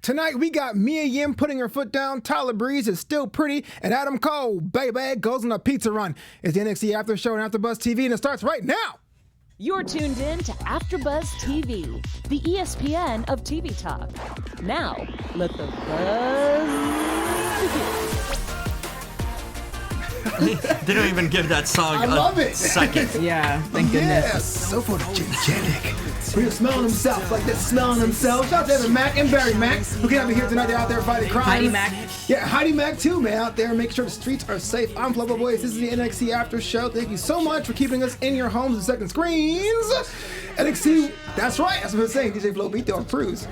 Tonight we got Mia Yim putting her foot down, Tyler Breeze is still pretty, and Adam Cole, baby, goes on a pizza run. It's the NXT After Show on AfterBuzz TV, and it starts right now. You're tuned in to AfterBuzz TV, the ESPN of TV talk. Now, let the buzz begin. They don't even give that song a second. Yeah, thank goodness. Yes, so photogenic. We're smelling themselves like they're smelling themselves. Shout out to Evan Mack and Barry Mack who can't be here tonight. They're out there fighting crime. Heidi Mack. Yeah, Heidi Mack too, man. Out there, make sure the streets are safe. I'm Flobo Boys. This is the NXT After Show. Thank you so much for keeping us in your homes and second screens. NXT, that's right. That's what I'm saying. DJ Flo Beat approves.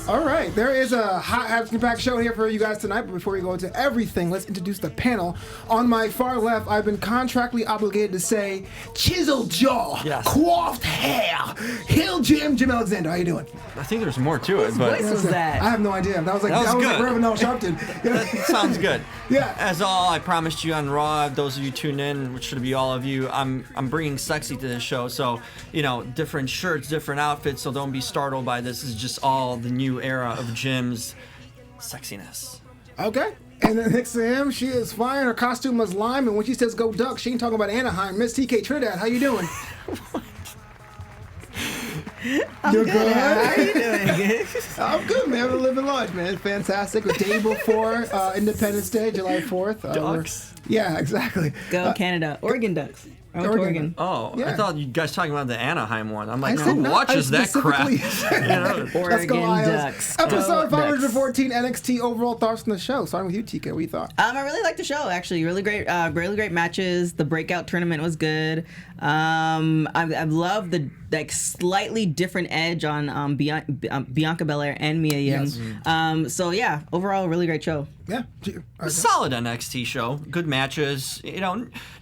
All right, there is a hot action-packed show here for you guys tonight. But before we go into everything, let's introduce the panel. On my far left, I've been contractually obligated to say chiseled jaw, yes, coiffed hair, Hill Jim Alexander. How you doing? I think there's more to it, but What was that? I have no idea. That was like Reverend Al Sharpton. That sounds good. Yeah. As all I promised you on Raw, those of you tuned in, which should be all of you, I'm bringing sexy to this show. So, different shirts, different outfits. So don't be startled by this. This is just all the new era of Jim's sexiness. Okay. And then next to him, she is flying. Her costume was lime, and when she says go Ducks, she ain't talking about Anaheim. Miss TK Trinidad, how you doing? You're good. How are you doing? I'm good, man. We're living large, man. It's fantastic. The day before Independence Day, July 4th. Ducks? Yeah, exactly. Go Canada. Oregon Ducks. I went to Oregon. Oh, Yeah. I thought you guys talking about the Anaheim one. I'm like, I said who watches that crap? Let's go, Oregon Isles. Ducks. Episode Go 514 NXT overall thoughts on the show. Starting with you, TK. What you thought? I really liked the show, actually. Really great matches. The breakout tournament was good. I love the slightly different edge on Bianca Belair and Mia Yim. Yes. So yeah, overall, really great show. Yeah. A solid NXT show. Good matches.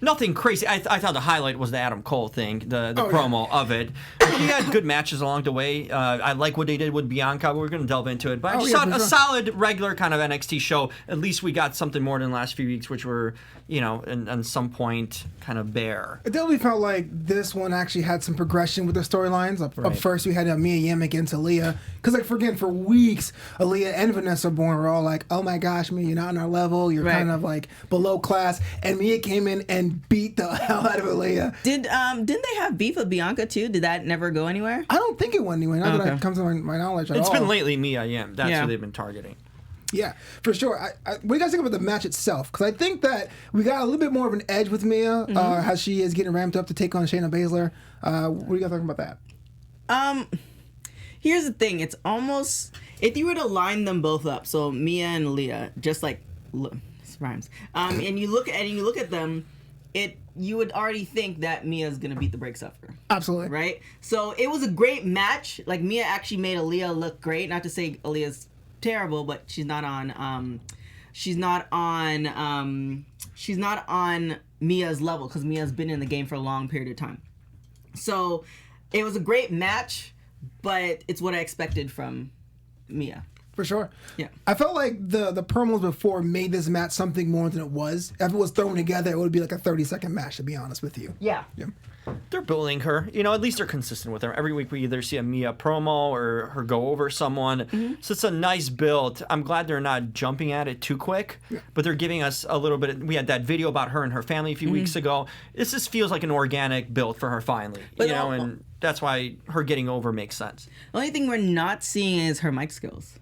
Nothing crazy. I thought the highlight was the Adam Cole thing, the promo of it. He had good matches along the way. I like what they did with Bianca, but we're going to delve into it. But I just thought a solid, regular kind of NXT show. At least we got something more than the last few weeks, which were, at some point kind of bare. It definitely felt like this one actually had some progression with the storylines. Up first, we had Mia Yim against Aaliyah. Because, for weeks, Aaliyah and Vanessa Bourne were all like, oh my gosh, Mia, you're not on our level. You're kind of like below class. And Mia came in and beat the hell out of Aaliyah. Didn't they have beef with Bianca too? Did that never go anywhere? I don't think it went anywhere. Not that it comes to my knowledge at all. It's been lately Mia Yim. That's who they've been targeting. Yeah, for sure. What do you guys think about the match itself? Because I think that we got a little bit more of an edge with Mia as she is getting ramped up to take on Shayna Baszler. What do you guys think about that? Here's the thing. It's almost, if you were to line them both up, so Mia and Aaliyah, just like, this rhymes, and you look at them, you would already think that Mia's gonna beat the brakes off her. Absolutely. Right? So it was a great match. Like, Mia actually made Aaliyah look great. Not to say Aaliyah's terrible, but she's not on Mia's level, because Mia's been in the game for a long period of time. So it was a great match, but it's what I expected from Mia. For sure. Yeah. I felt like the promos before made this match something more than it was. If it was thrown together, it would be like a 30-second match, to be honest with you. Yeah. They're building her. At least they're consistent with her. Every week we either see a Mia promo or her go over someone. So it's a nice build. I'm glad they're not jumping at it too quick, but they're giving us a little bit. We had that video about her and her family a few weeks ago. This just feels like an organic build for her finally. And that's why her getting over makes sense. The only thing we're not seeing is her mic skills.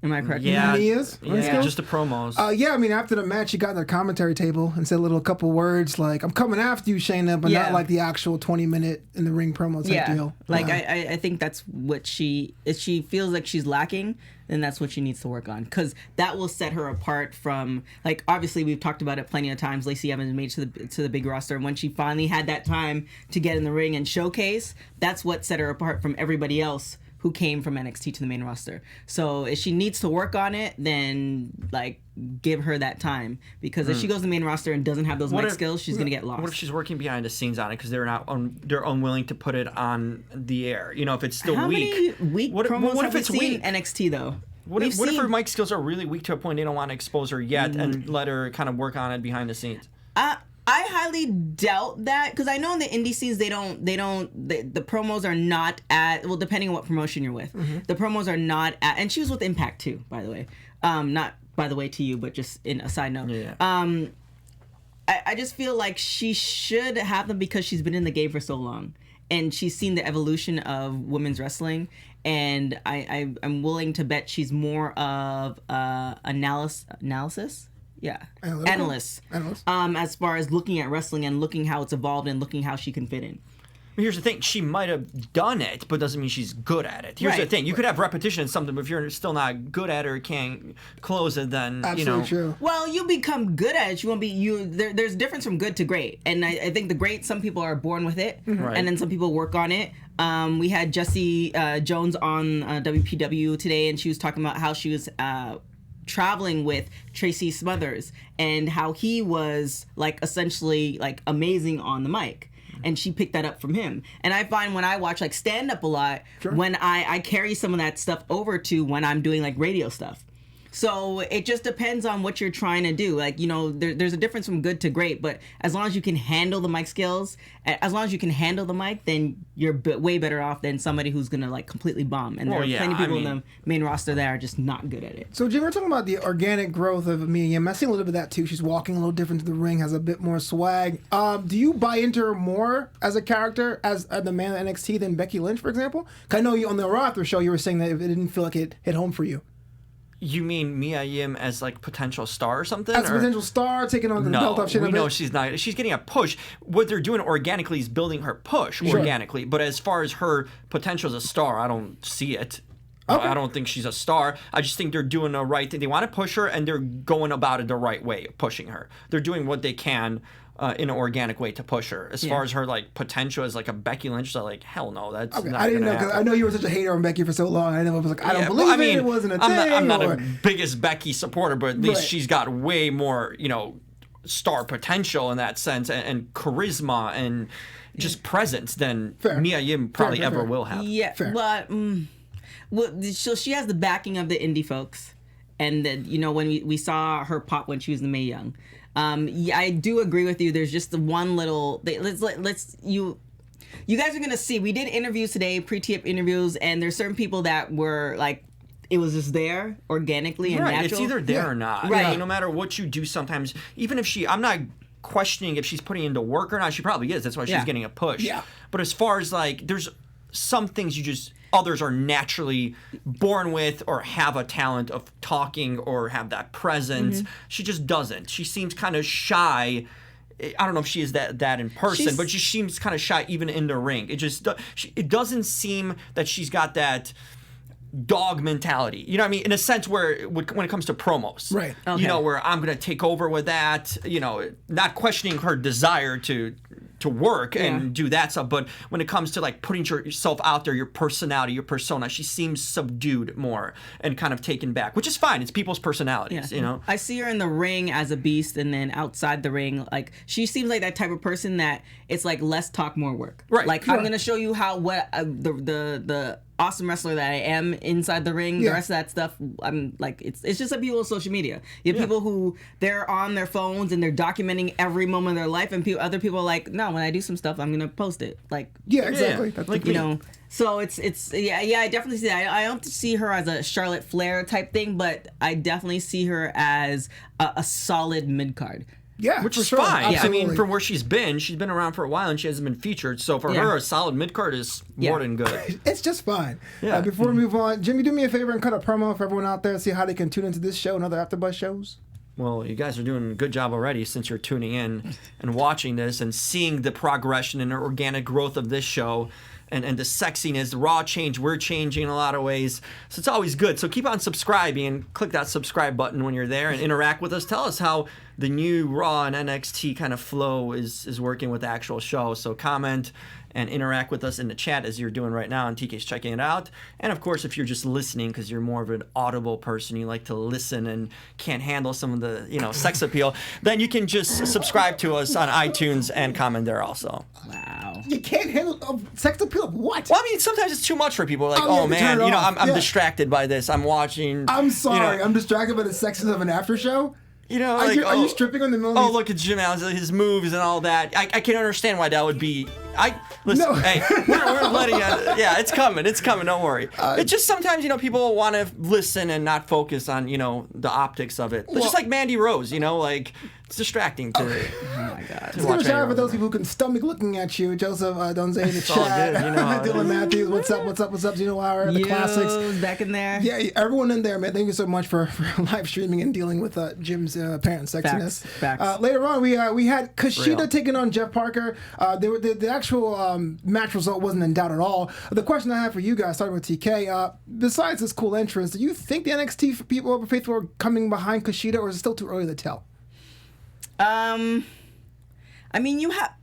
Am I correct? Yeah, Mia's? just the promos. After the match, she got in the commentary table and said a couple words like, I'm coming after you, Shayna, but not like the actual 20-minute in the ring promo type deal. Like, I think that's what if she feels like she's lacking, then that's what she needs to work on. Because that will set her apart from, like, obviously we've talked about it plenty of times. Lacey Evans made to the big roster. And when she finally had that time to get in the ring and showcase, that's what set her apart from everybody else who came from NXT to the main roster. So if she needs to work on it, then give her that time, because if she goes to the main roster and doesn't have those mic skills, she's gonna get lost. What if she's working behind the scenes on it because they're unwilling to put it on the air? If it's still weak. How many weak promos what have if it's we seen weak? NXT though? What if her mic skills are really weak to a point they don't want to expose her yet and let her kind of work on it behind the scenes? I highly doubt that, because I know in the indie scenes the promos are not at, well, depending on what promotion you're with, the promos are not at, and she was with Impact too, by the way. Not by the way to you, but just in a side note. Yeah. I just feel like she should have them because she's been in the game for so long and she's seen the evolution of women's wrestling, and I'm willing to bet she's more of analysis. Yeah, analyst. As far as looking at wrestling and looking how it's evolved and looking how she can fit in. Here's the thing. She might have done it, but doesn't mean she's good at it. Here's the thing. You could have repetition in something, but if you're still not good at it or can't close it, then, Absolutely true. Well, you become good at it. You won't be, there's a difference from good to great. And I think the great, some people are born with it, and then some people work on it. We had Jessie Jones on WPW today, and she was talking about how she was traveling with Tracy Smothers and how he was like essentially like amazing on the mic. And she picked that up from him. And I find when I watch like stand up a lot, when I carry some of that stuff over to when I'm doing like radio stuff. So it just depends on what you're trying to do. Like, there's a difference from good to great, but as long as you can handle the mic skills, as long as you can handle the mic, then you're way better off than somebody who's going to like completely bomb. And there are plenty of people in the main roster that are just not good at it. So Jim, we're talking about the organic growth of Mia Yim. I see a little bit of that too. She's walking a little different to the ring, has a bit more swag. Do you buy into her more as a character, as the man of NXT than Becky Lynch, for example? 'Cause I know you on the Raw After show, you were saying that it didn't feel like it hit home for you. You mean Mia Yim as like potential star or something? As a potential star, taking on the belt off shit. We know she's not. She's getting a push. What they're doing organically is building her push organically. But as far as her potential as a star, I don't see it. Okay. I don't think she's a star. I just think they're doing the right thing. They want to push her, and they're going about it the right way, pushing her. They're doing what they can in an organic way to push her. As far as her like potential as like a Becky Lynch, so like hell no, that's not I didn't know, because I know you were such a hater on Becky for so long. I was like, I don't believe it. It wasn't a thing. I'm not a biggest Becky supporter, but at least she's got way more, star potential in that sense, and charisma and just presence than Mia Yim probably ever will have. Yeah, but so she has the backing of the indie folks, and then when we saw her pop when she was the Mae Young. I do agree with you. There's just the one little. You guys are gonna see. We did interviews today, pre-tip interviews, and there's certain people that were like, it was just there organically and natural. It's either there or not. Right. No matter what you do, sometimes even if I'm not questioning if she's putting into work or not. She probably is. That's why she's getting a push. Yeah. But as far as like, there's some things others are naturally born with or have a talent of talking or have that presence. She just doesn't. She seems kind of shy. I don't know if she is that in person, but she seems kind of shy even in the ring. It doesn't seem that she's got that dog mentality. You know what I mean? In a sense where when it comes to promos. Right. Okay. Where I'm going to take over with that, not questioning her desire to work and do that stuff, but when it comes to like putting yourself out there, your personality, your persona, she seems subdued more and kind of taken back, which is fine. It's people's personalities, I see her in the ring as a beast, and then outside the ring, like she seems like that type of person that it's like less talk, more work. Right. Like I'm gonna show you the awesome wrestler that I am inside the ring. The rest of that stuff, I'm like, it's just like people on social media. You have people who they're on their phones and they're documenting every moment of their life, and other people are like, no, when I do some stuff, I'm gonna post it. Like, exactly. That's like So it's I definitely see that. I don't see her as a Charlotte Flair type thing, but I definitely see her as a solid mid card. Yeah, which is fine. Yeah. I mean, from where she's been around for a while and she hasn't been featured. So for her, a solid mid card is more than good. It's just fine. Yeah. Before we move on, Jimmy, do me a favor and cut a promo for everyone out there, see how they can tune into this show and other AfterBuzz shows. Well, you guys are doing a good job already since you're tuning in and watching this and seeing the progression and the organic growth of this show. And the sexiness, the raw change, we're changing in a lot of ways. So it's always good. So keep on subscribing and click that subscribe button when you're there and interact with us. Tell us how the new Raw and NXT kind of flow is working with the actual show. So comment and interact with us in the chat as you're doing right now, and TK's checking it out. And of course, if you're just listening because you're more of an audible person, you like to listen and can't handle some of the sex appeal, then you can just subscribe to us on iTunes and comment there also. Wow. You can't handle sex appeal of what? Well, I mean, sometimes it's too much for people. Like, oh man, I'm distracted by this. I'm watching. I'm sorry, I'm distracted by the sexiness of an after show. You know, are you stripping on the middle? Oh, look at Jim Allen's his moves and all that. I can understand why that would be. Listen. No. Hey, we're letting it. Yeah, it's coming. It's coming. Don't worry. It's just sometimes people want to listen and not focus on the optics of it. It's just like Mandy Rose. It's distracting to. Okay. Oh my God. Let's give a shout out for those people who can stomach looking at you. Joseph Donze in the chat. Dylan Matthews, what's up? Gino Lauer, the classics. Back in there. Yeah, everyone in there, man. Thank you so much for live streaming and dealing with Jim's apparent sexiness. Facts. Later on, we had Kushida taking on Jeff Parker. The actual match result wasn't in doubt at all. The question I have for you guys, starting with TK, besides this cool entrance, do you think the NXT people are faithful are coming behind Kushida, or is it still too early to tell? I mean, you have.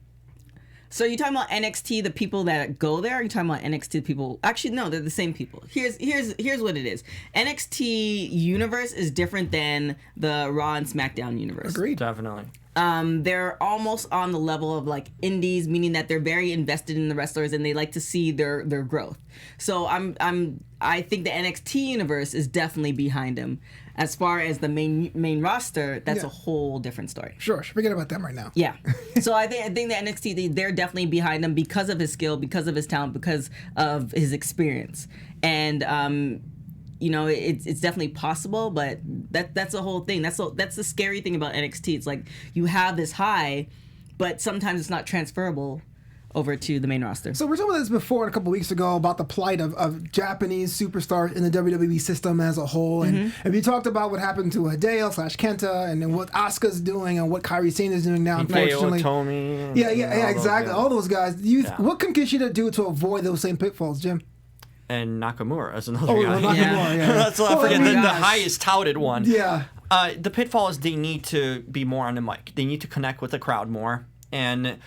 So you're talking about NXT, the people that go there? Or you're talking about NXT people? Actually, no, they're the same people. Here's what it is. NXT universe is different than the Raw and SmackDown universe. Agreed. Definitely. They're almost on the level of like indies, meaning that they're very invested in the wrestlers and they like to see their growth. So I think the NXT universe is definitely behind them. As far as the main roster, that's a whole different story. Sure, forget about them right now. Yeah. So I think the NXT, they're definitely behind him because of his skill, because of his talent, because of his experience. And it's definitely possible, but that's the whole thing. That's the scary thing about NXT. It's like you have this high, but sometimes it's not transferable over to the main roster. So we're talking about this before a couple weeks ago about the plight of Japanese superstars in the WWE system as a whole, and we talked about what happened to Hideo / Kenta, and then what Asuka's doing and what Kairi Sane is doing now. Unfortunately, yeah, exactly. All those guys. What can Kushida do to avoid those same pitfalls, Jim? And Nakamura as another guy. Nakamura, yeah. That's what I forget. The highest touted one. Yeah. The pitfall is they need to be more on the mic. They need to connect with the crowd more. And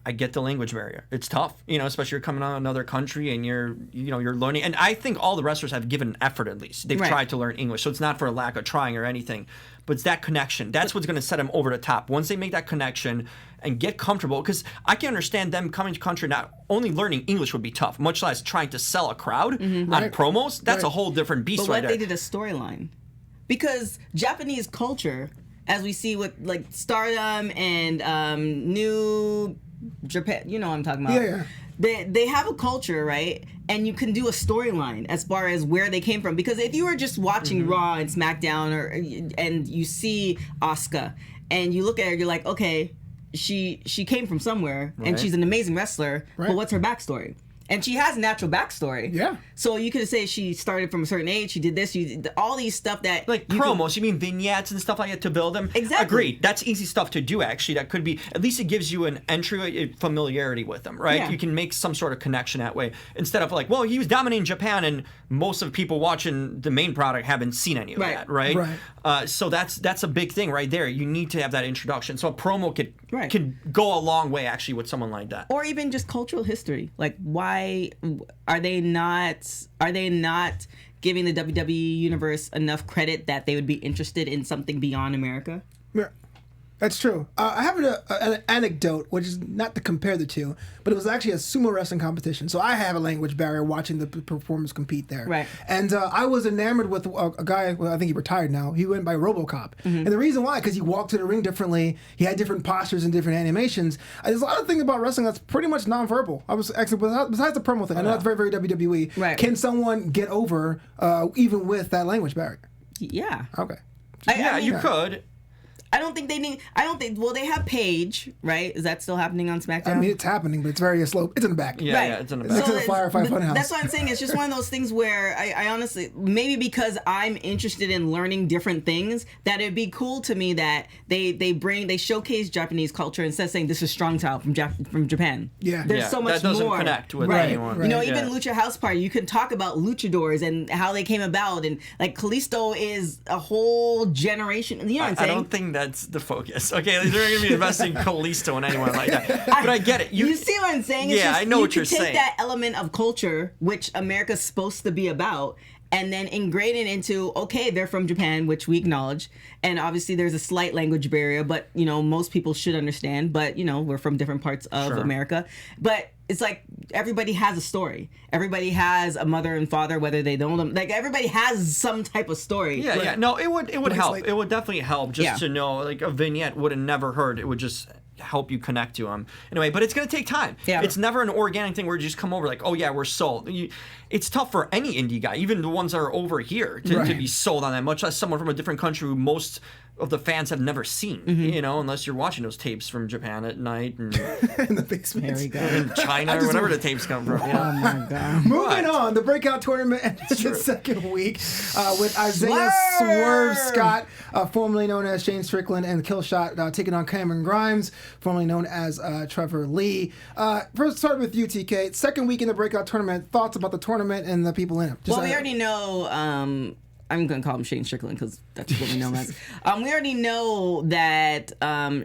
I get the language barrier. It's tough, especially you're coming out of another country and you're learning. And I think all the wrestlers have given an effort at least. They've tried to learn English. So it's not for a lack of trying or anything. But it's that connection. That's what's going to set them over the top. Once they make that connection and get comfortable, because I can understand them coming to country, not only learning English would be tough, much less trying to sell a crowd on promos. That's a whole different beast right there. But what they did a storyline. Because Japanese culture, as we see with like Stardom and New Japan, you know what I'm talking about. Yeah. They have a culture, right? And you can do a storyline as far as where they came from. Because if you were just watching Raw and SmackDown, and you see Asuka, and you look at her, you're like, okay, she came from somewhere, and she's an amazing wrestler, but what's her backstory? And she has a natural backstory. Yeah. So you could say she started from a certain age, she did this, she did all these stuff that... Like promos, you mean vignettes and stuff like that to build them? Exactly. Agreed. That's easy stuff to do, actually. That could be... At least it gives you an entry, familiarity with them, right? Yeah. You can make some sort of connection that way. Instead of like, well, he was dominating Japan and most of the people watching the main product haven't seen any of that, right? So that's a big thing right there. You need to have that introduction. So a promo could go a long way, actually, with someone like that. Or even just cultural history. Like, why are they not giving the WWE universe enough credit that they would be interested in something beyond America? Yeah. That's true. I have an anecdote, which is not to compare the two, but it was actually a sumo wrestling competition. So I have a language barrier watching the performers compete there. Right. And I was enamored with a guy, well, I think he retired now. He went by RoboCop. And the reason why, because he walked to the ring differently. He had different postures and different animations. There's a lot of things about wrestling that's pretty much nonverbal. I was actually, besides the promo thing, I know that's very, very WWE. Right. Can someone get over even with that language barrier? Yeah. Okay. I mean, you could. I don't think, well, they have Paige, right? Is that still happening on SmackDown? I mean, it's happening, but it's very slow. It's in the back. Yeah, it's in the back. Next to the Firefly Funhouse. That's what I'm saying. It's just one of those things where I honestly, maybe because I'm interested in learning different things, that it'd be cool to me that they showcase Japanese culture instead of saying this is strong style from Japan. Yeah. There's so much that doesn't more. connect with right. anyone. You know, even Lucha House Party, you can talk about luchadors and how they came about, and like Kalisto is a whole generation. You know what I'm saying? I don't think that's the focus. Okay, they're going to be investing Kalisto in anyone like that. But I get it. You see what I'm saying? It's I know what you're saying. You take that element of culture, which America's supposed to be about, and then ingrain it into, okay, they're from Japan, which we acknowledge, and obviously there's a slight language barrier, but, most people should understand, but, we're from different parts of America. But it's like everybody has a story. Everybody has a mother and father, whether they know them. Like everybody has some type of story. Yeah, yeah. No, it would help. like- It would definitely help just to know, like a vignette would have never hurt. It would just help you connect to them anyway. But it's gonna take time. Yeah. It's never an organic thing where you just come over like, oh yeah, we're sold. It's tough for any indie guy, even the ones that are over here, to be sold on that. Much less someone from a different country who most of the fans have never seen, you know, unless you're watching those tapes from Japan at night and in the basement. There we go. in China or whatever the tapes come from. You know? Oh my god. Moving on, the Breakout tournament ended its second week with Isaiah Swerve Scott, formerly known as Shane Strickland, and Killshot taking on Cameron Grimes, formerly known as Trevor Lee. First, start with you, TK. Second week in the Breakout tournament. Thoughts about the tournament and the people in it? Well, we already know. I'm going to call him Shane Strickland because that's what we know him as. We already know that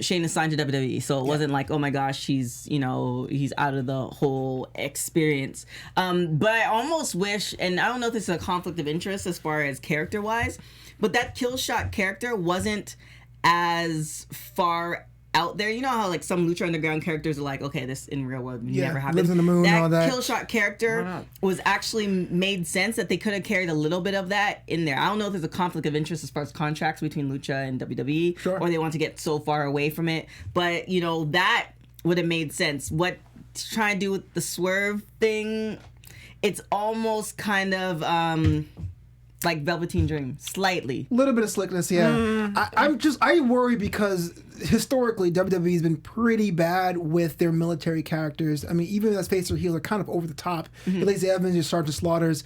Shane is signed to WWE, so it wasn't like, oh my gosh, he's out of the whole experience. But I almost wish, and I don't know if this is a conflict of interest as far as character-wise, but that Killshot character wasn't as far out there. You know how like some Lucha Underground characters are like, okay, this in real world never happened. Lives on the moon and all that. Killshot character was actually made sense that they could have carried a little bit of that in there. I don't know if there's a conflict of interest as far as contracts between Lucha and WWE, or they want to get so far away from it. But you know that would have made sense. What trying to do with the Swerve thing, it's almost kind of like Velveteen Dream, slightly. A little bit of slickness, yeah. I worry because historically WWE has been pretty bad with their military characters. I mean, even as face or heel are kind of over the top. Lacey Evans, your Sergeant Slaughters.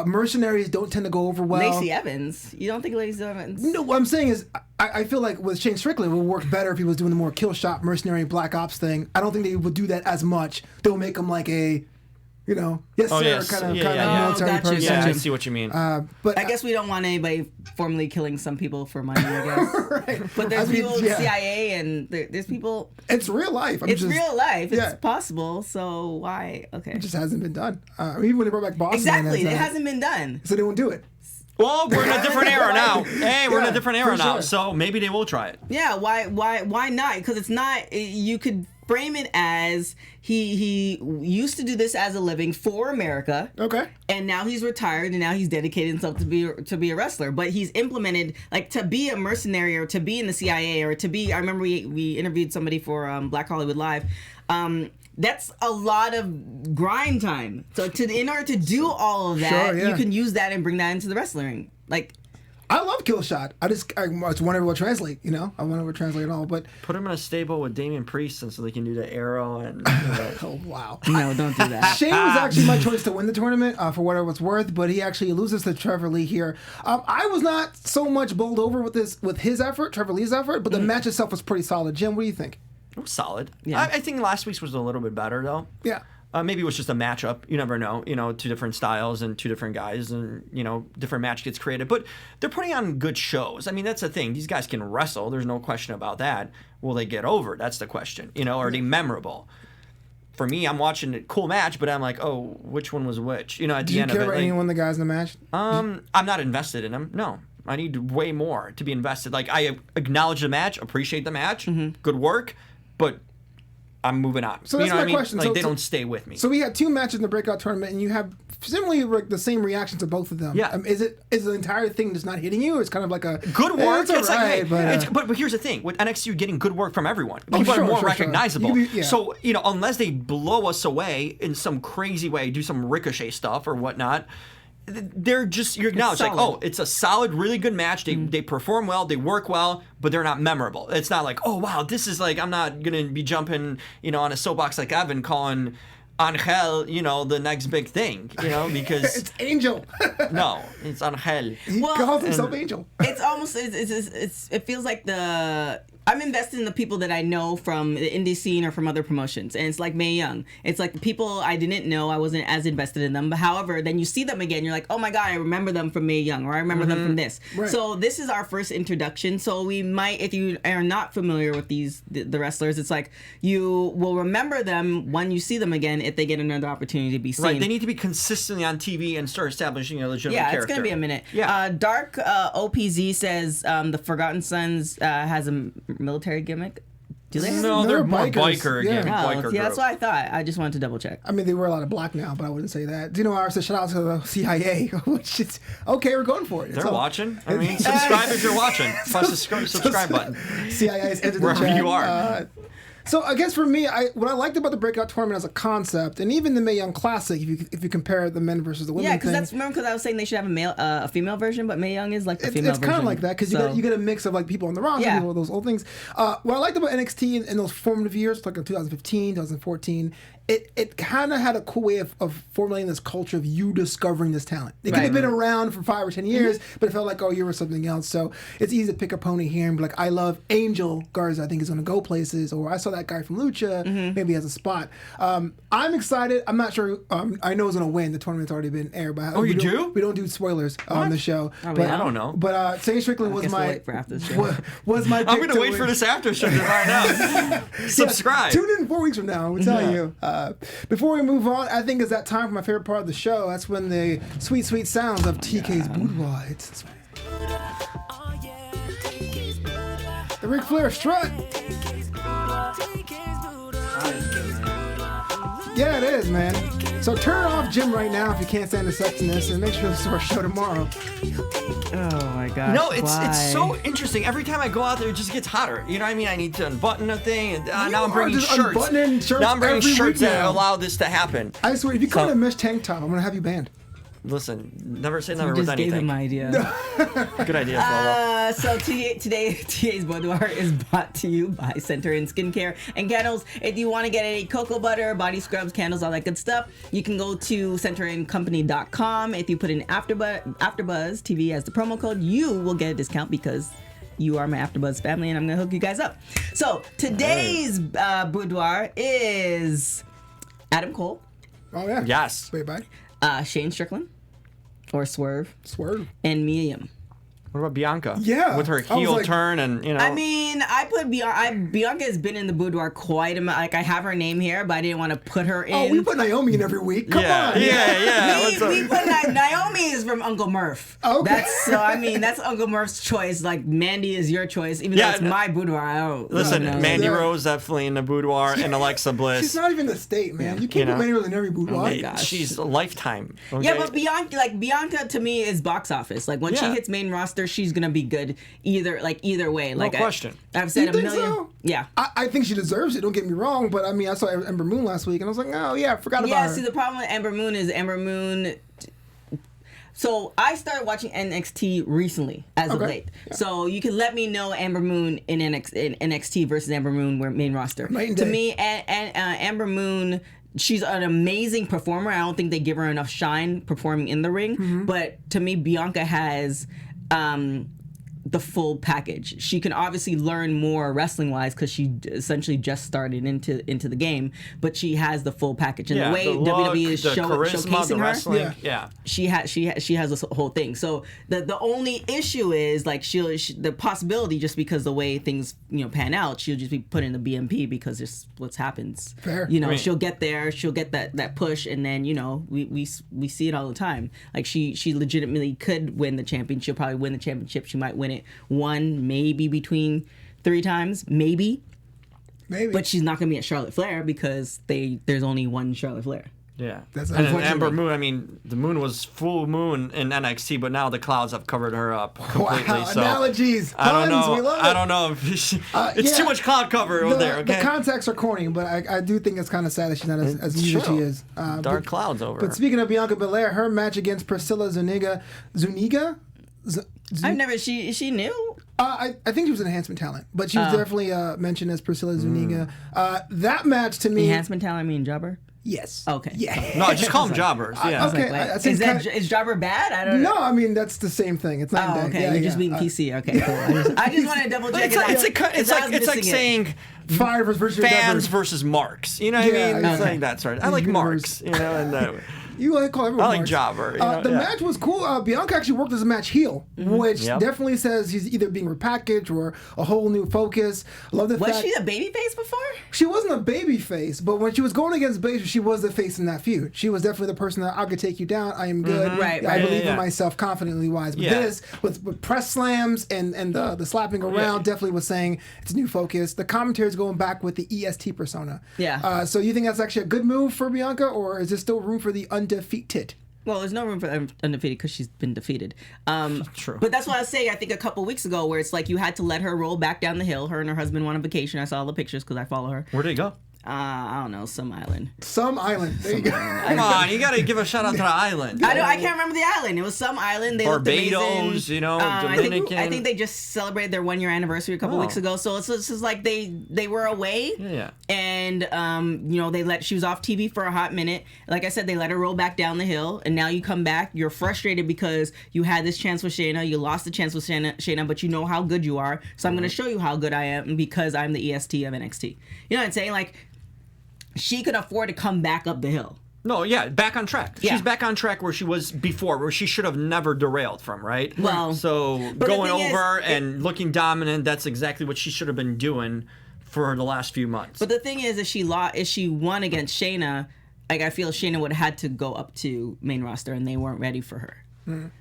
Mercenaries don't tend to go over well. Lacey Evans? You don't think Lacey Evans? No, what I'm saying is I feel like with Shane Strickland it would work better if he was doing the more kill shot mercenary Black Ops thing. I don't think they would do that as much. They'll make him like a kind of military person. Yeah, I see what you mean. But I guess we don't want anybody formally killing some people for money, I guess. Right. But there's people in the CIA and there's people. It's real life. It's real life. It's possible. So why? Okay. It just hasn't been done. Even when they brought back Boston. Exactly. It hasn't been done. So they won't do it. Well, we're in a different era now. Hey, we're in a different era now. So maybe they will try it. Yeah. Why not? Because it's not. You could frame it as he used to do this as a living for America. Okay. And now he's retired and now he's dedicated himself to be a wrestler. But he's implemented, like, to be a mercenary or to be in the CIA or to be, I remember we interviewed somebody for Black Hollywood Live. That's a lot of grind time. So in order to do all of that, you can use that and bring that into the wrestling. Like, I love Killshot. I just whenever we'll translate, I whenever we'll translate it all. But put him in a stable with Damian Priest, and so they can do the arrow and. Oh wow! No, don't do that. Shane was actually my choice to win the tournament for whatever it's worth, but he actually loses to Trevor Lee here. I was not so much bowled over with his effort, Trevor Lee's effort, but the match itself was pretty solid. Jim, what do you think? It was solid. Yeah. I think last week's was a little bit better though. Yeah. Maybe it was just a matchup. You never know. Two different styles and two different guys, and different match gets created. But they're putting on good shows. I mean, that's the thing. These guys can wrestle. There's no question about that. Will they get over? That's the question. Are they memorable? For me, I'm watching a cool match, but I'm like, oh, which one was which? At the end of it. Do you care about anyone the guys in the match? I'm not invested in them. No. I need way more to be invested. Like, I acknowledge the match, appreciate the match, good work, but I'm moving on. So that's my question. Like, they don't stay with me. So we had two matches in the Breakout tournament, and you have similarly the same reaction to both of them. Yeah. Is the entire thing just not hitting you? Or it's kind of like a good work. It's all right, but here's the thing: with NXT, you're getting good work from everyone. People are more recognizable. So unless they blow us away in some crazy way, do some ricochet stuff or whatnot. You're acknowledged like, oh, it's a solid, really good match. They perform well, they work well, but they're not memorable. It's not like, oh wow, this is like, I'm not gonna be jumping, on a soapbox like Evan calling Angel, the next big thing, because it's Angel. No, it's Angel. He calls himself Angel. It's almost it feels like I'm invested in the people that I know from the indie scene or from other promotions. And it's like Mae Young. It's like the people I didn't know, I wasn't as invested in them. But however, then you see them again, you're like, oh my God, I remember them from Mae Young, or I remember them from this. Right. So this is our first introduction. So we might, if you are not familiar with the wrestlers, it's like you will remember them when you see them again if they get another opportunity to be seen. Right, they need to be consistently on TV and start establishing a legitimate character. Yeah, it's going to be a minute. Yeah. Dark OPZ says the Forgotten Sons has a military gimmick. Do they have No, they're more bikers. biker Yeah. again. Biker yeah, that's group. what I thought. I just wanted to double check. I mean, they wear a lot of black now, but I wouldn't say that. Do you know, I said shout out to the CIA, which is okay. We're going for it. They're So, watching. I mean, subscribe if you're watching. Press the subscribe button. CIA's entered the Wherever chat. you are. So I guess for me, what I liked about the Breakout tournament as a concept, and even the Mae Young Classic, if you compare the men versus the women, Yeah, because thing, because I was saying they should have a female version, but Mae Young is like the female it's version. kind of like that because you get a mix of like people on the roster, Yeah. people, those old things. What I liked about NXT in those formative years, like in 2015, 2014, it kind of had a cool way of formulating this culture of you discovering this talent. It could have been around for 5 or 10 years, but it felt like, oh, you were something else. So it's easy to pick a pony here and be like, I love Angel Garza. I think is going to go places, or I saw that guy from Lucha. Maybe he has a spot. I'm excited. I'm not sure. I know it's going to win. The tournament's already been aired. But Oh, you do? We don't do spoilers on the show. Oh, but yeah. I don't know. But Sage Strickland was guess we'll my wait for after the show. was my. I'm pick going to to wait win. for this after show to find out. Subscribe. Tune in 4 weeks from now. We'll tell you. Before we move on, I think it's that time for my favorite part of the show. That's when the sweet, sweet sounds of TK's boudoir hits this way. The Ric Flair strut. Yeah, it is, man. So turn off Jim right now if you can't stand the sexiness, and make sure to start our show tomorrow. Oh my gosh. No, it's why? so interesting. Every time I go out there, it just gets hotter. You know what I mean? I need to unbutton a thing, and now I'm are bringing just shirts. unbuttoning shirts Now I'm bringing every shirts week that now. allow this to happen. I swear, if you come So- in a mesh tank top, I'm gonna have you banned. Listen, never say You never with just gave him anything. my idea. Good idea, Flobo. So today, TA's boudoir is brought to you by Center in Skincare and Candles. If you want to get any cocoa butter, body scrubs, candles, all that good stuff, you can go to centerincompany.com. If you put in AfterBuzz TV as the promo code, you will get a discount because you are my AfterBuzz family, and I'm gonna hook you guys up. So today's boudoir is Adam Cole, Oh yeah. Yes. Wait, bye. Shane Strickland, or Swerve, Swerve. and Mia Yim. What about Bianca? Yeah. With her I was heel like- turn and, you know. I mean, I put Bianca has been in the boudoir quite a. Like, I have her name here, but I didn't want to put her in. Oh, we put Naomi in every week. Come yeah, on. yeah. What's up? we put Naomi is from Uncle Murph. Okay. That's Uncle Murph's choice. Like Mandy is your choice, even Yeah, though it's my boudoir. I don't Listen, know. Mandy Yeah. Rose definitely in the boudoir, and Alexa Bliss. She's not even the state, man. You can't You put know. Manny Rose in every boudoir. Hey, gosh. she's a lifetime. Okay? Yeah, but Bianca to me is box office. Like when she Yeah. hits main roster, she's gonna be good either way. Like question. I've said You a think million. so? Yeah. I think she deserves it. Don't get me wrong, but I mean, I saw Ember Moon last week, and I was like, oh yeah, I forgot about Yeah, her. see, the problem with Ember Moon is Ember Moon. So I started watching NXT recently, as of Okay. late. Yeah. So you can let me know Ember Moon in NXT versus Ember Moon main roster. Night and To day. me, Ember Moon. She's an amazing performer. I don't think they give her enough shine performing in the ring. Mm-hmm. But to me, Bianca has the full package. She can obviously learn more wrestling wise because she essentially just started into the game, but she has the full package. And the way the look, WWE is the charisma, showcasing the her, wrestling. Yeah. Yeah. she has this whole thing. So the only issue is like the possibility, just because the way things pan out, she'll just be put in the BMP because it's what happens. Fair. Right. She'll get there, she'll get that push, and then we see it all the time. Like she legitimately could win the championship. She'll probably win the championship. She might win it 1, maybe between 3 times, maybe. But she's not gonna be at Charlotte Flair because there's only one Charlotte Flair. Yeah. That's and then unfortunate. Amber Moon, I mean, the moon was full moon in NXT, but now the clouds have covered her up completely. Wow, so analogies, I don't puns, know. we love it. I don't know if it's yeah. too much cloud cover over there. Okay. The contacts are corny, but I do think it's kind of sad that she's not as easy as she true. is. Dark clouds over. But her. speaking of Bianca Belair, her match against Priscilla Zuniga. I've never. Is she new? I think she was an enhancement talent, but she was definitely mentioned as Priscilla Zuniga. That match to me, Enhancement talent, I mean jobber. yes, Okay. yeah. No, just call them jobbers. Yeah. okay. I think Is jobber bad? I don't know. No, I mean that's the same thing. It's not Oh, that. okay. Yeah, You're just being PC. Okay, cool. I just want to double check It's like saying fire versus fans versus marks. You know what I Yeah, mean? yeah. It's like that sort. I like Universe. marks. You know, and You like call everyone I like Marks. jobber. The match was cool. Bianca actually worked as a match heel, which Yep. definitely says she's either being repackaged or a whole new focus. I love the Was fact she a babyface before? she wasn't a baby face, but when she was going against Bayley, she was the face in that feud. She was definitely the person that I could take you down. I am good. Right, I right. believe Yeah. in myself confidently wise. But Yeah. this with press slams and the slapping around definitely was saying it's a new focus. The commentary is going back with the EST persona. Yeah. So you think that's actually a good move for Bianca, or is there still room for the undefeated? Well, there's no room for undefeated because she's been defeated. True. But that's what I was saying, I think, a couple weeks ago, where it's like you had to let her roll back down the hill. Her and her husband went on vacation. I saw all the pictures because I follow her. Where'd he go? I don't know, some island. Some island. There you go. Come on, you got to give a shout out to the island. I can't remember the island. It was some island. They looked Barbados, amazing. Dominican. I think they just celebrated their 1 year anniversary a couple weeks ago. So it's just like they were away. Yeah. And she was off TV for a hot minute. Like I said, they let her roll back down the hill, and now you come back. You're frustrated because you had this chance with Shayna. You lost the chance with Shayna, but you know how good you are. So I'm going to show you how good I am because I'm the EST of NXT. You know what I'm saying? Like, she could afford to come back up the hill. No, yeah, back on track. Yeah. She's back on track where she was before, where she should have never derailed from, right? Well, so but going the thing over is, and looking dominant, that's exactly what she should have been doing for the last few months. But the thing is, if she won against Shayna, like I feel Shayna would have had to go up to main roster, and they weren't ready for her.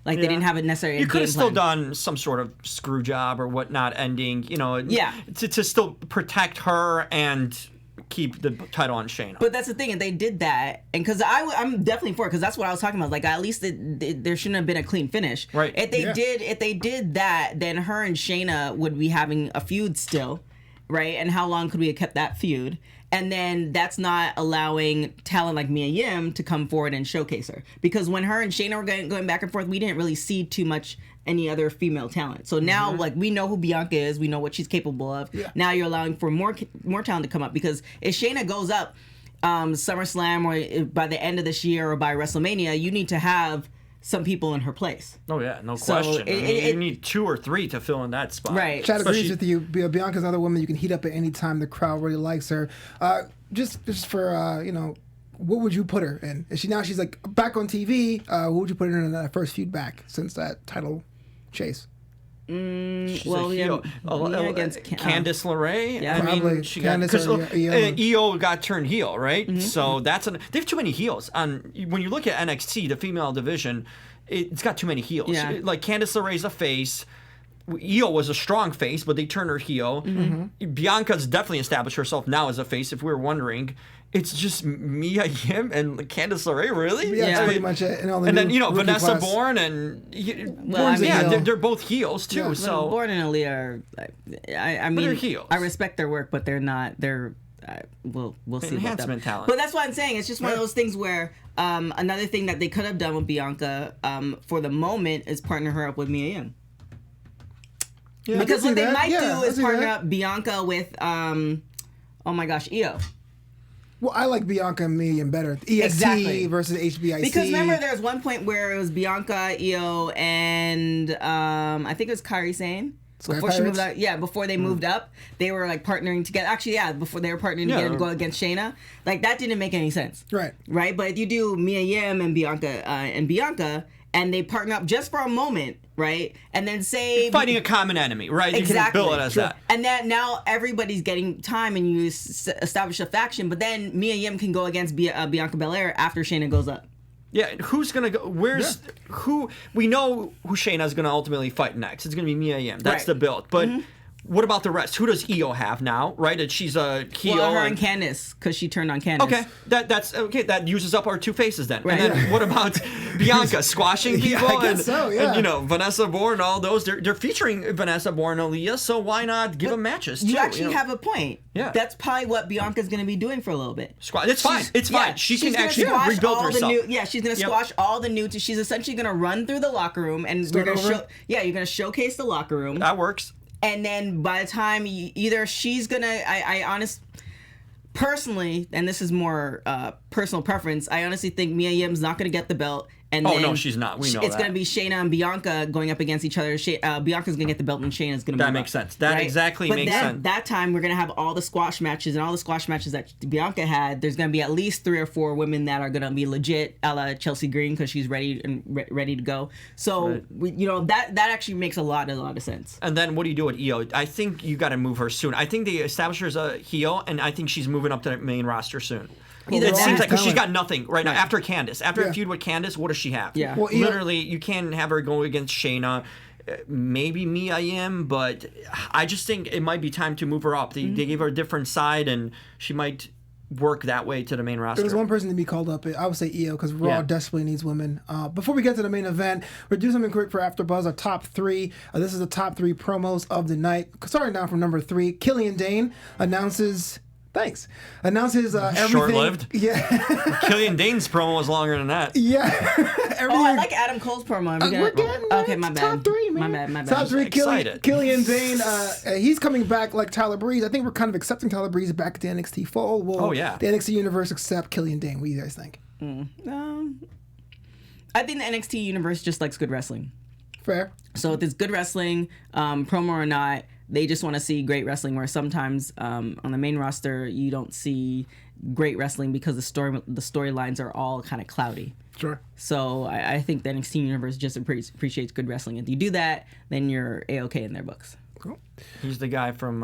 Like they didn't have it necessarily. You could have game still plan. done some sort of screw job or whatnot, ending, Yeah. to still protect her and keep the title on Shayna. But that's the thing, and they did that, and because I'm definitely for it, because that's what I was talking about. Like at least there shouldn't have been a clean finish. Right. If they did that, then her and Shayna would be having a feud still, right? And how long could we have kept that feud? And then that's not allowing talent like Mia Yim to come forward and showcase her. Because when her and Shayna were going back and forth, we didn't really see too much any other female talent. So now, like, we know who Bianca is. We know what she's capable of. Yeah. Now you're allowing for more talent to come up. Because if Shayna goes up SummerSlam or by the end of this year or by WrestleMania, you need to have some people in her place. Oh, yeah, no So question. it- You need 2 or 3 to fill in that spot. Right. Chad agrees Especially- with you. Bianca's another woman you can heat up at any time. The crowd really likes her. Just for what would you put her in? She's like back on TV. What would you put her in that first feud back since that title chase? She's Well, a yeah, heel. Mia against Candice LeRae. yeah. I mean, Probably. she got Candice because or Io. Io got turned heel, right? Mm-hmm. So they have too many heels. When you look at NXT, the female division, it's got too many heels. Yeah. Like Candice LeRae's a face. Io was a strong face, but they turned her heel. Mm-hmm. Bianca's definitely established herself now as a face. If we were wondering, it's just Mia Yim and Candice LeRae, really? Yeah, that's Yeah. pretty much it. And, all the And then new rookie Vanessa class. Bourne and Bourne's a heel. they're both heels too. Yeah. So Bourne and Aaliyah are, I mean, they're heels. I respect their work, but they're not. We'll see about Enhancement that. talent. But that's what I'm saying. It's just one of those things where another thing that they could have done with Bianca for the moment is partner her up with Mia Yim. Yeah, I Because can what see they that. might Yeah, do I is see partner that. up Bianca with oh my gosh, Io. Well, I like Bianca and Million better. EST Exactly. versus HBIC. Because remember, there was one point where it was Bianca, Io, and I think it was Kairi Sane. Sky Before she Pirates? moved out, before they moved up, they were like partnering together. Actually, yeah, before they were partnering together to go against Shayna. Like that didn't make any sense. Right. Right? But if you do Mia Yim and Bianca and they partner up just for a moment, right? And then say fighting a common enemy, right? Exactly. You can bill it as that. And then now everybody's getting time and you establish a faction, but then Mia Yim can go against Bianca Belair after Shayna goes up. Yeah, who's gonna go? Who? We know who Shayna's gonna ultimately fight next. It's gonna be Mia Yim. That's Right. the build. But what about the rest? Who does Io have now? Right? And she's a heel. Well, her and Candice, because she turned on Candice. Okay, that's okay. That uses up our 2 faces then. Right. And then what about Bianca squashing Yeah, people? I guess so, yeah. And Vanessa Bourne, all those. They're featuring Vanessa Bourne and Aaliyah, so why not give them matches too? You actually have a point. Yeah. That's probably what Bianca's going to be doing for a little bit. It's fine. It's fine. She she's can gonna actually squash rebuild all herself. she's going to Yep. squash all the new. She's essentially going to run through the locker room and Start we're going over? to you're going to showcase the locker room. That works. And then by the time either she's going to, personally, and this is more personal preference, I honestly think Mia Yim's not going to get the belt And Oh, then no, she's not. We know it's that. going to be Shayna and Bianca going up against each other. Bianca's going to get the belt, and Shayna's going to That makes sense. That exactly makes sense. That time, we're going to have all the squash matches, and all the squash matches that Bianca had, there's going to be at least 3 or 4 women that are going to be legit, a la Chelsea Green, because she's ready to go. So, that actually makes a lot of sense. And then what do you do with Io? I think you got to move her soon. I think they established her as a heel, and I think she's moving up to the main roster soon. It seems like, because she's got nothing right now. After Candice, after a feud with Candice, what does she have? Yeah. Well, Literally, you can't have her go against Shayna. Maybe Mia Yim, but I just think it might be time to move her up. They gave her a different side, and she might work that way to the main roster. There's one person to be called up. I would say Io, because Raw desperately needs women. Before we get to the main event, we'll do something quick for AfterBuzz. Our top 3. This is the top 3 promos of the night. Starting down from number 3, Killian Dane announces everything. Short-lived. Yeah. Killian Dane's promo was longer than that. Yeah. Oh, I like Adam Cole's promo. We're getting okay, my bad. Top 3, man. My bad. Top 3, Excited. Killian Dane. He's coming back like Tyler Breeze. I think we're kind of accepting Tyler Breeze back at the NXT fold. Will the NXT universe accept Killian Dane? What do you guys think? I think the NXT universe just likes good wrestling. Fair. So if it's good wrestling, promo or not, they just want to see great wrestling, where sometimes on the main roster you don't see great wrestling because the storylines are all kind of cloudy. Sure. So I think the NXT universe just appreciates good wrestling. If you do that, then you're A-okay in their books. Cool. He's the guy from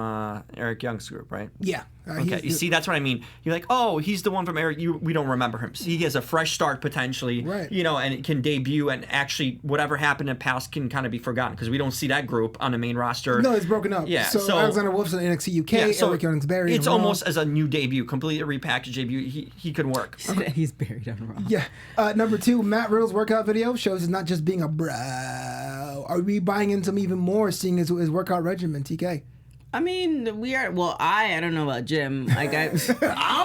Eric Young's group, right? Yeah. Okay, you see, that's what I mean. You're like, oh, he's the one from Eric. We don't remember him. So he has a fresh start potentially, right? And it can debut, and actually, whatever happened in the past can kind of be forgotten because we don't see that group on the main roster. No, it's broken up. Yeah. So Alexander Wolf's in NXT UK. Eric Young's buried. It's almost as a new debut, completely repackaged debut. He could work. He's buried on Raw. Yeah. Number 2, Matt Riddle's workout video shows he's not just being a bro. Are we buying into him even more, seeing his workout regimen, TK? I mean, we are. Well, I don't know about Jim. Like I'm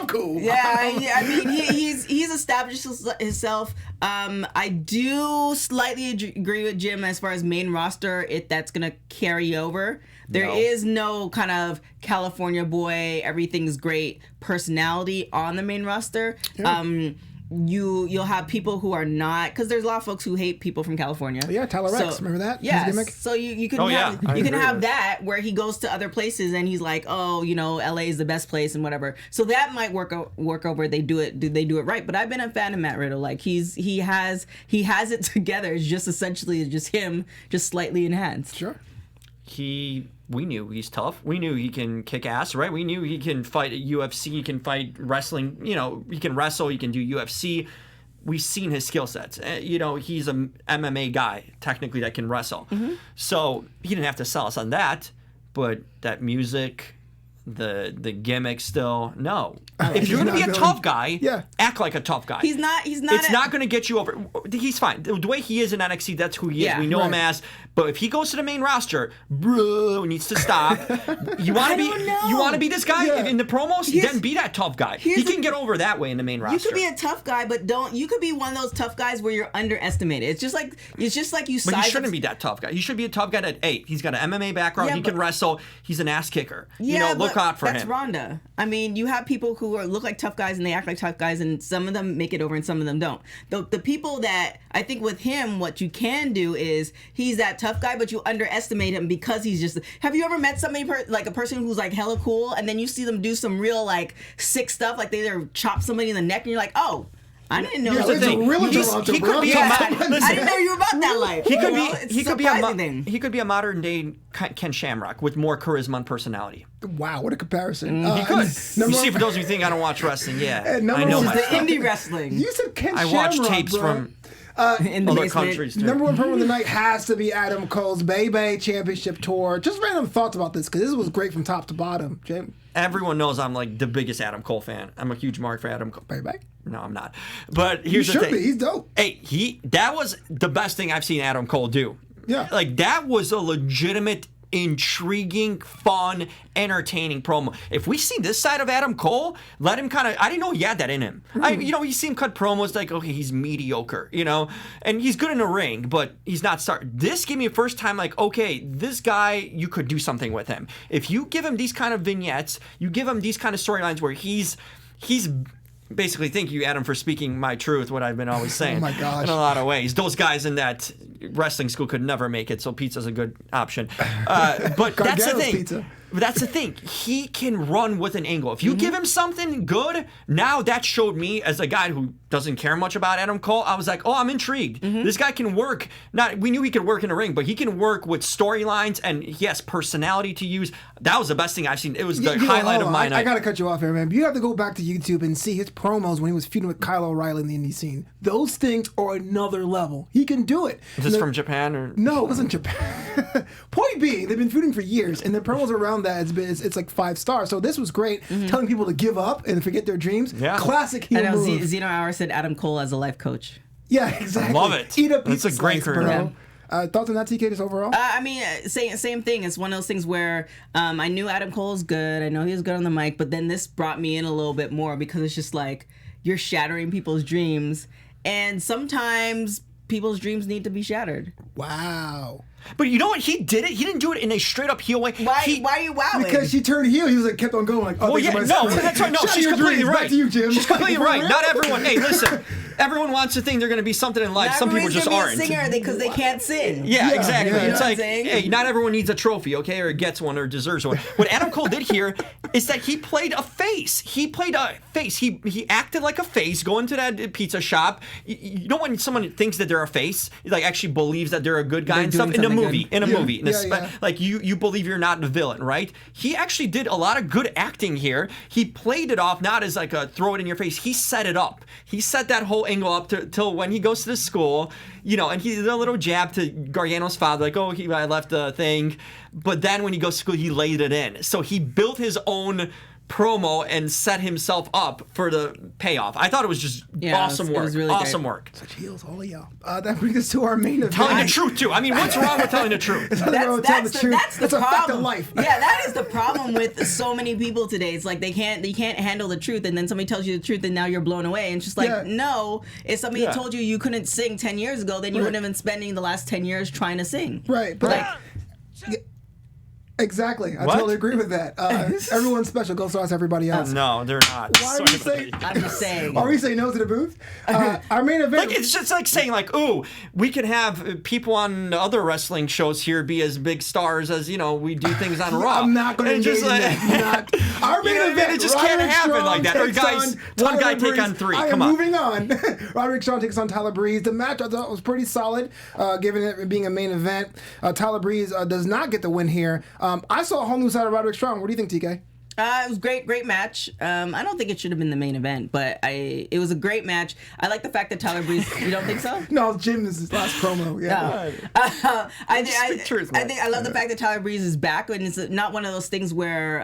cool. Yeah, I mean, he's established himself. I do slightly agree with Jim as far as main roster. If that's gonna carry over, there is no kind of California boy, everything's great personality on the main roster. Yeah. You'll have people who are not, because there's a lot of folks who hate people from California. Yeah, Tyler Rex, remember that? Yeah, so you can have that where he goes to other places and he's like, oh, LA is the best place and whatever. So that might work over. They do it right. But I've been a fan of Matt Riddle. Like he has it together. It's just essentially just him, just slightly enhanced. Sure. We knew he's tough. We knew he can kick ass, right? We knew he can fight at UFC. He can fight wrestling. He can wrestle. He can do UFC. We've seen his skill sets. He's an MMA guy, technically, that can wrestle. Mm-hmm. So he didn't have to sell us on that. But that music, the gimmick still, no. If you're going to be a tough guy, act like a tough guy. He's not. It's not going to get you over. He's fine. The way he is in NXT, that's who he is. We know him as. But if he goes to the main roster, bro, needs to stop. You want to be this guy in the promos? Then be that tough guy. He can get over that way in the main roster. You could be a tough guy, but you could be one of those tough guys where you're underestimated. It's just like you. But he shouldn't be that tough guy. He should be a tough guy that, hey, he's got an MMA background. He can wrestle. He's an ass kicker. Look out for him. That's Ronda. I mean, you have people who look like tough guys and they act like tough guys, and some of them make it over and some of them don't. The people that I think with him, what you can do is he's that tough guy, but you underestimate him because he's just. Have you ever met somebody like a person who's like hella cool, and then you see them do some real like sick stuff, like they either chop somebody in the neck, and you're like, oh. I didn't know. He could be I didn't know you were about that life. He could be a modern day Ken Shamrock with more charisma and personality. Wow, what a comparison! He could. You see, for those of you who think I don't watch wrestling, I know my the indie wrestling. You said Ken Shamrock. I watch tapes from in the other basement. countries too. Number 1 promo of the night has to be Adam Cole's Bebe Championship Tour. Just random thoughts about this, because this was great from top to bottom. James? Everyone knows I'm like the biggest Adam Cole fan. I'm a huge mark for Adam Cole. Bebe? No, I'm not. But here's the thing. He's dope. Hey, that was the best thing I've seen Adam Cole do. Yeah. Like, that was a legitimate, intriguing, fun, entertaining promo. If we see this side of Adam Cole, let him kind of. I didn't know he had that in him. You see him cut promos like, okay, he's mediocre, and he's good in the ring, but he's not This gave me a first time like, okay, this guy, you could do something with him. If you give him these kind of vignettes, you give him these kind of storylines where he's basically thank you, Adam, for speaking my truth, what I've been always saying. Oh my gosh. In a lot of ways. Those guys in that wrestling school could never make it, so pizza's a good option. But that's the thing. Pizza. But that's the thing. He can run with an angle. If you give him something good, now that showed me as a guy who doesn't care much about Adam Cole, I was like, oh, I'm intrigued. This guy can work. We knew he could work in a ring, but he can work with storylines and he has personality to use. That was the best thing I've seen. It was the highlight of my night. I got to cut you off here, man. You have to go back to YouTube and see his promos when he was feuding with Kyle O'Reilly in the indie scene. Those things are another level. He can do it. Is this from Japan? Or? No, it wasn't Japan. Point being, they've been feuding for years, and the promos around that it's like 5 stars. So this was great, telling people to give up and forget their dreams. Yeah. Classic heel I know move. Zeno Hour said Adam Cole as a life coach. Yeah, exactly. Love it. Eat up That's pizza a great slice, career. bro. Thoughts on that, TK, just overall? I mean, same thing. It's one of those things where I knew Adam Cole's good. I know he was good on the mic, but then this brought me in a little bit more because it's just like you're shattering people's dreams, and sometimes people's dreams need to be shattered. Wow. But you know what? He did it. He didn't do it in a straight up heel way. Why are you wowing? Because she turned heel, he was like kept on going like, oh, Well, yeah, no, that's right. No, Shatter she's your completely dreams. right. Back to you, Jim. She's completely right. Not everyone. Hey, listen. Everyone wants to think they're going to be something in life. Not Some people everyone's just gonna aren't. be a singer because they can't sing. Yeah, exactly. yeah. It's You know like, what I'm saying? hey, not everyone needs a trophy, okay, or gets one or deserves one. What Adam Cole did here is that he played a face. He played a face. He acted like a face going to that pizza shop. You know when someone thinks that they're a face, like actually believes that they're a good guy They're and stuff doing in a something movie, good. in a movie. In a Yeah. Like you believe you're not the villain, right? He actually did a lot of good acting here. He played it off not as like a throw it in your face. He set it up. He set that whole angle up till when he goes to the school, you know, and he did a little jab to Gargano's father, like, oh, I left the thing. But then when he goes to school, he laid it in. So he built his own promo and set himself up for the payoff. I thought it was just awesome work. It was really awesome great. work. Such heels, all of y'all. That brings us to our main event. Telling the truth too. I mean, what's wrong with telling the truth? That's the That's the That's a fact of problem. life. Yeah, that is the problem with so many people today. It's like they can't handle the truth, and then somebody tells you the truth, and now you're blown away. And it's just like, Yeah. no, if somebody told you couldn't sing 10 years ago, then you Right. wouldn't have been spending the last 10 years trying to sing. Right, but exactly. I What? totally agree with that. Everyone's special. Go sauce everybody else. No, they're not. Why are you saying? I'm just saying. Are we saying no to the booth? Our main event. Like it's just like saying like, ooh, we could have people on other wrestling shows here be as big stars as we do things on Raw. I'm not going to And engage just in like, that. Not. Our main You know what I mean? event. It just can't Roderick happen Strong like that. Or takes guys, on one guy Tyler take Breeze. on 3. I am Come on. moving on. Roderick Strong takes on Tyler Breeze. The match I thought was pretty solid, given it being a main event. Tyler Breeze does not get the win here. I saw a whole new side of Roderick Strong. What do you think, TK? It was great match. I don't think it should have been the main event, but it was a great match. I like the fact that Tyler Breeze. You don't think so? No, Jim, this is his last promo. Yeah. No. I love the fact that Tyler Breeze is back, and it's not one of those things where,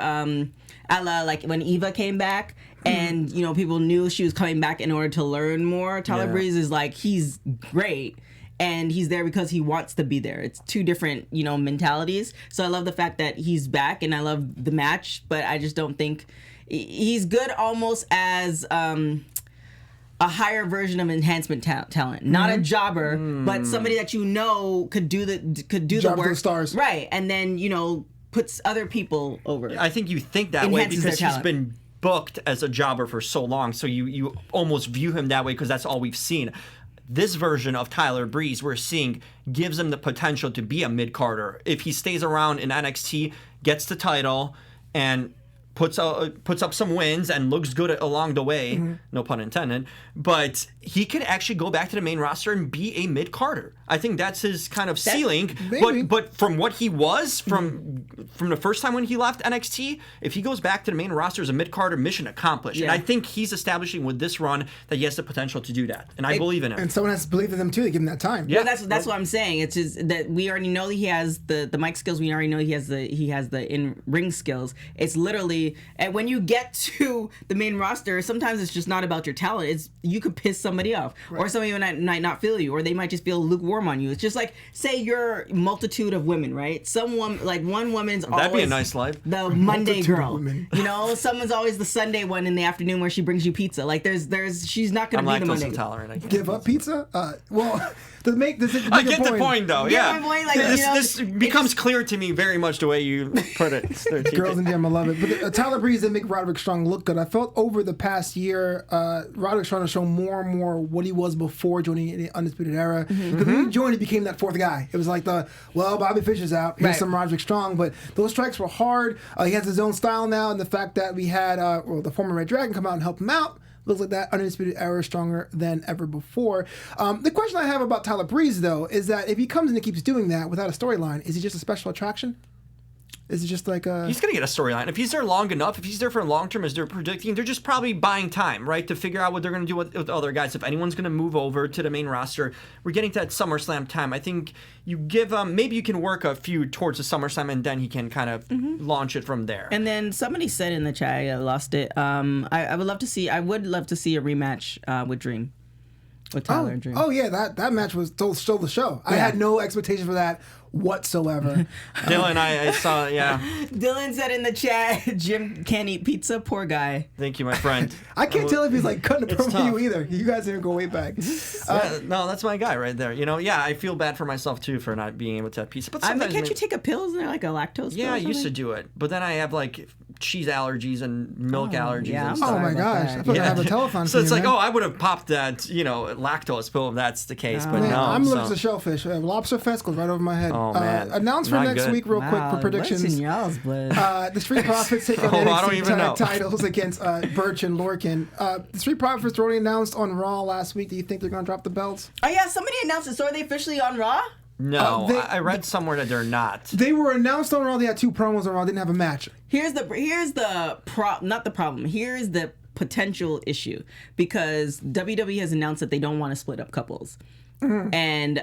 a la like when Eva came back, and people knew she was coming back in order to learn more. Tyler Breeze is like, he's great. And he's there because he wants to be there. It's two different, mentalities. So I love the fact that he's back, and I love the match, but I just don't think he's good almost as a higher version of enhancement talent, not a jobber, but somebody that could do the Job for work, the stars. right? And then puts other people over. I think you think that way Enhances their because he's talent. been booked as a jobber for so long, so you almost view him that way because that's all we've seen. This version of Tyler Breeze we're seeing gives him the potential to be a mid-carder. If he stays around in NXT, gets the title, and puts up some wins and looks good along the way, no pun intended, but he could actually go back to the main roster and be a mid-carder. I think that's his kind of ceiling. maybe. But from what he was from the first time when he left NXT, if he goes back to the main roster as a mid-carder, mission accomplished. And I think he's establishing with this run that he has the potential to do that. And I believe in him. And someone has to believe in them too. They give him that time. Yeah. Well, that's what I'm saying. It's just that we already know that he has the mic skills. We already know he has the in ring skills. It's literally, and when you get to the main roster, sometimes it's just not about your talent. It's you could piss somebody off, or somebody might not feel you, or they might just feel lukewarm on you. It's just like, say you're a multitude of women, right? Someone like one woman's That'd be a always nice life. the Monday Multitude of girl. women. Someone's always the Sunday one in the afternoon where she brings you pizza. Like she's not I'm gonna be the lactose Monday. intolerant. I can't. Give up pizza? Well, to make this. I get the point, though. Yeah, Yeah, my point, like, this becomes clear to me very much the way you put it. Girls in gym, I love it. But Tyler Breeze did make Roderick Strong look good. I felt over the past year, Roderick Strong has shown more and more what he was before joining the Undisputed Era. Because when he joined, he became that fourth guy. It was like Bobby Fischer's out. Here's some Roderick Strong. But those strikes were hard. He has his own style now, and the fact that we had the former Red Dragon come out and help him out, looks like that Undisputed Era is stronger than ever before. The question I have about Tyler Breeze, though, is that if he comes in and keeps doing that without a storyline, is he just a special attraction? Is it just like a... He's going to get a storyline. If he's there long enough, if he's there for long term as they're predicting, they're just probably buying time, right, to figure out what they're going to do with other guys. If anyone's going to move over to the main roster, we're getting to that SummerSlam time. I think you give maybe you can work a feud towards the SummerSlam, and then he can kind of launch it from there. And then somebody said in the chat, I lost it, I would love to see a rematch with Dream. With Tyler and Dream. Oh, yeah, that match was stole the show. I had no expectation for that whatsoever. Dylan, I saw, yeah. Dylan said in the chat, Jim can't eat pizza, poor guy. Thank you, my friend. I can't tell if he's like cutting a promo to you either. You guys didn't go way back. No, that's my guy right there. I feel bad for myself too for not being able to have pizza. But sometimes can't you take a pill? Isn't there like a lactose pill? Yeah, I used to do it, but then I have like cheese allergies and milk allergies and stuff. Oh my gosh, I thought I have a telethon. So it's like, I would have popped that, lactose pill if that's the case, but man, no. I'm looking at shellfish. Lobster Fest goes right over my head. Oh man, announced for next week, real quick for predictions. What's in y'all's blood? The Street Profits take on NXT titles against Birch and Lorcan. The Street Profits were already announced on Raw last week. Do you think they're gonna drop the belts? Oh yeah, somebody announced it. So are they officially on Raw? No, I read somewhere that they're not. They were announced on Raw. They had 2 promos on Raw. Didn't have a match. Here's the potential issue, because WWE has announced that they don't want to split up couples. And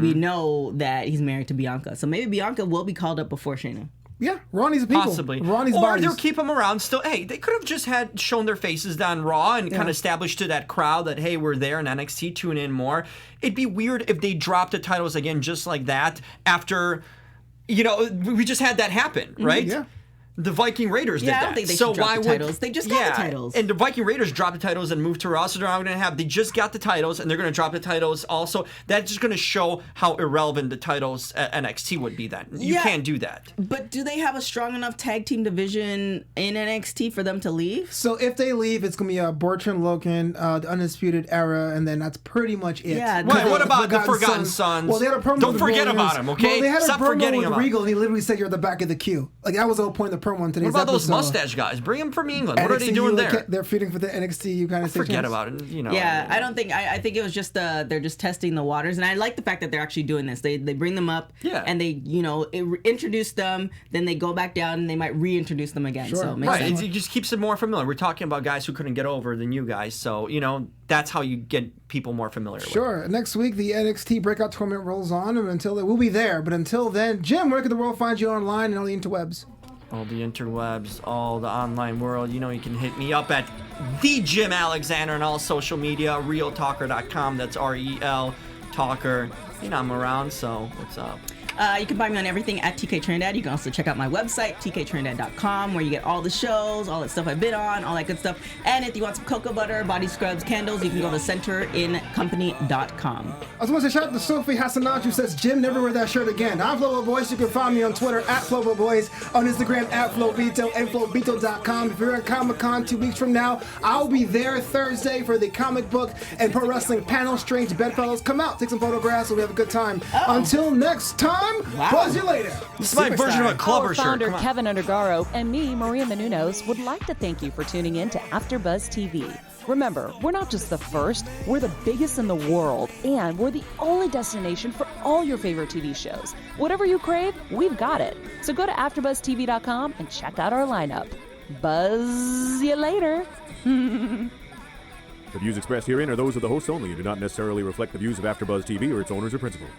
we know that he's married to Bianca, so maybe Bianca will be called up before Shayna. Yeah, Ronnie's people. Possibly. Ronnie's or bodies. they'll keep them around still. Hey, they could have just shown their faces down Raw and kind of established to that crowd that, hey, we're there in NXT, tune in more. It'd be weird if they dropped the titles again just like that after, we just had that happen, right? Yeah. The Viking Raiders did that. I don't think they should drop the titles. They just got the titles. And the Viking Raiders dropped the titles and moved to Raw, so they're not going to they just got the titles, and they're going to drop the titles also. That's just going to show how irrelevant the titles at NXT would be then. You can't do that. But do they have a strong enough tag team division in NXT for them to leave? So if they leave, it's going to be Bertrand Logan, the Undisputed Era, and then that's pretty much it. Yeah. What about the Forgotten Sons? Well, they had a promo. Don't forget about them, okay? Well, they had Stop a promo forgetting with about Regal, and he literally said you're at the back of the queue. Like, that was the whole point of the promo in today's What about episode. those mustache guys? Bring them from England. What are they NXT doing UK, there? They're feeding for the NXT UK. Forget about it. Yeah, I don't think. I think it was just they're just testing the waters, and I like the fact that they're actually doing this. They bring them up, and they introduce them, then they go back down, and they might reintroduce them again. Sure. So it makes sense. It just keeps it more familiar. We're talking about guys who couldn't get over the new guys, so that's how you get people more familiar. Sure. with. Next week, the NXT Breakout tournament rolls on, and until then, we'll be there. But until then, Jim, where can the world find you online and all the interwebs? All the interwebs, all the online world. You can hit me up at the Jim Alexander on all social media, realtalker.com. That's REL Talker. I'm around, so what's up? You can find me on everything at TK Trinidad. You can also check out my website, tktrinidad.com, where you get all the shows, all that stuff I've been on, all that good stuff. And if you want some cocoa butter, body scrubs, candles, you can go to centerincompany.com. I just want to say shout out to Sophie Hassanat, who says, Jim, never wear that shirt again. I'm Flobo Boys. You can find me on Twitter at Flobo Boys, on Instagram at Flobito, and Flobito.com. If you're at Comic-Con 2 weeks from now, I'll be there Thursday for the comic book and pro wrestling panel. Strange Bedfellows. Come out, take some photographs, so we have a good time. Until next time. Buzz you later. This is my version of a clubber Our shirt. founder, Keven Undergaro, and me, Maria Menounos, would like to thank you for tuning in to AfterBuzz TV. Remember, we're not just the first, we're the biggest in the world, and we're the only destination for all your favorite TV shows. Whatever you crave, we've got it. So go to AfterBuzzTV.com and check out our lineup. Buzz you later. The views expressed herein are those of the hosts only and do not necessarily reflect the views of AfterBuzz TV or its owners or principals.